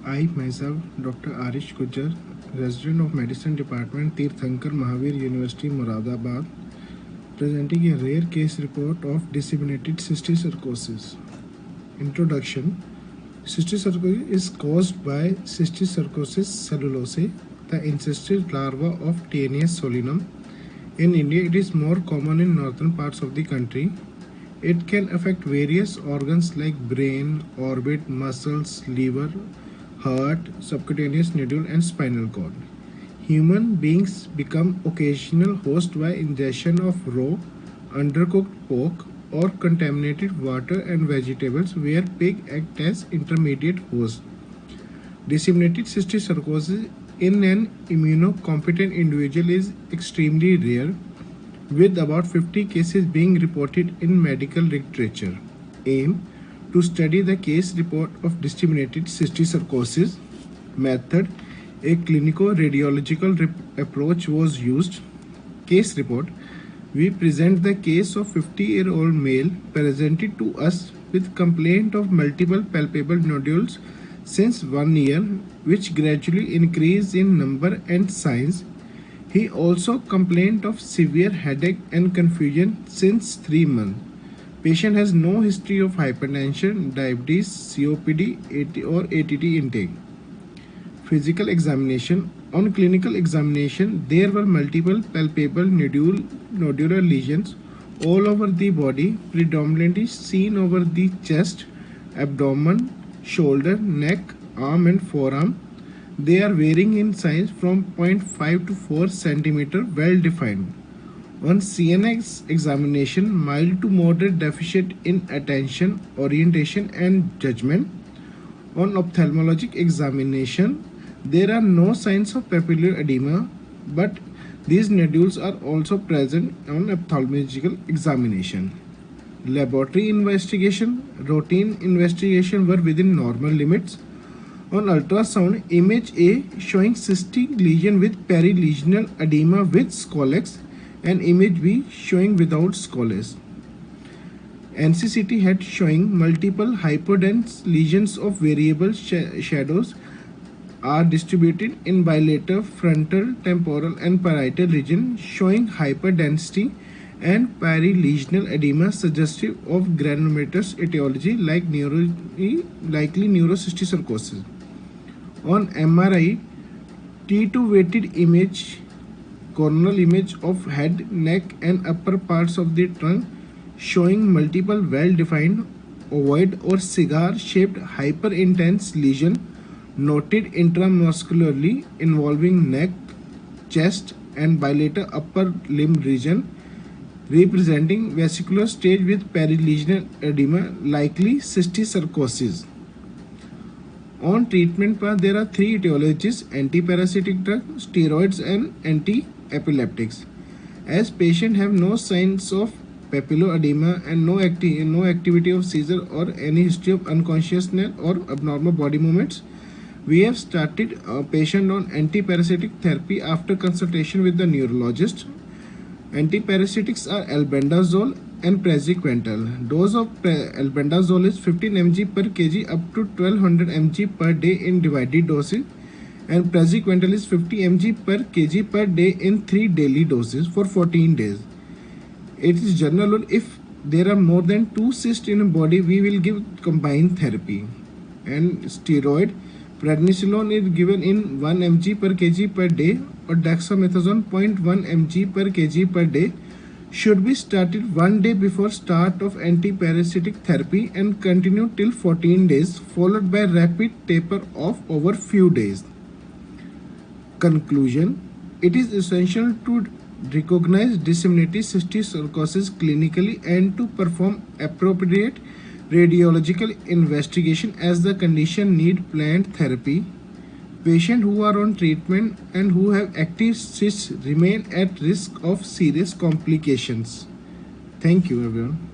I myself, Dr. Arish Gujjar, resident of Medicine Department, Tirthankar Mahavir University, Moradabad, presenting a rare case report of disseminated cysticercosis. Introduction. Cysticercosis is caused by Cysticercosis cellulosae, the ancestral larva of Taenius solinum. In India, it is more common in northern parts of the country. It can affect various organs like brain, orbit, muscles, liver, heart, subcutaneous nodule, and spinal cord. Human beings become occasional host by ingestion of raw, undercooked pork or contaminated water and vegetables where pig act as intermediate host. Disseminated cysticercosis in an immunocompetent individual is extremely rare, with about 50 cases being reported in medical literature. Aim: to study the case report of disseminated cysticercosis. Method: a clinico-radiological approach was used. Case report: we present the case of 50-year-old male presented to us with complaint of multiple palpable nodules since 1 year, which gradually increase in number and size. He also complained of severe headache and confusion since 3 months. Patient has no history of hypertension, diabetes, COPD, or ATT intake. Physical examination. On clinical examination, there were multiple palpable nodular lesions all over the body, predominantly seen over the chest, abdomen, shoulder, neck, arm, and forearm. They are varying in size from 0.5 to 4 cm, well defined. On CNS examination, mild to moderate deficit in attention, orientation, and judgment. On ophthalmologic examination, there are no signs of papillary edema, but these nodules are also present on ophthalmological examination. Laboratory investigation. Routine investigation were within normal limits. On ultrasound, image A showing cystic lesion with perilesional edema with scolex, and image B showing without scolex. NCCT had showing multiple hypodense lesions of variable shadows are distributed in bilateral, frontal, temporal, and parietal region, showing hyperdensity and perilesional edema suggestive of granulomatous etiology likely neurocysticercosis. On MRI, T2 weighted image, coronal image of head, neck, and upper parts of the trunk showing multiple well-defined ovoid or cigar-shaped hyperintense lesion noted intramuscularly involving neck, chest, and bilateral upper limb region, representing vesicular stage with perilesional edema, likely cysticercosis. On treatment path, there are 3 etiologies: antiparasitic drug, steroids, and anti-epileptics. As patient have no signs of papilloedema and no activity of seizure or any history of unconsciousness or abnormal body movements, we have started a patient on antiparasitic therapy after consultation with the neurologist. Antiparasitics are albendazole and praziquantel. Dose of albendazole is 15 mg per kg up to 1200 mg per day in divided doses, and praziquantel is 50 mg per kg per day in 3 daily doses for 14 days. It is general rule, if there are more than 2 cysts in a body, we will give combined therapy. And steroid, prednisolone is given in 1 mg per kg per day, or dexamethasone 0.1 mg per kg per day, should be started 1 day before start of antiparasitic therapy and continue till 14 days, followed by rapid taper off over few days. Conclusion: it is essential to recognize disseminated cysticercosis clinically and to perform appropriate radiological investigation as the condition need planned therapy. Patients who are on treatment and who have active cysts remain at risk of serious complications. Thank you, everyone.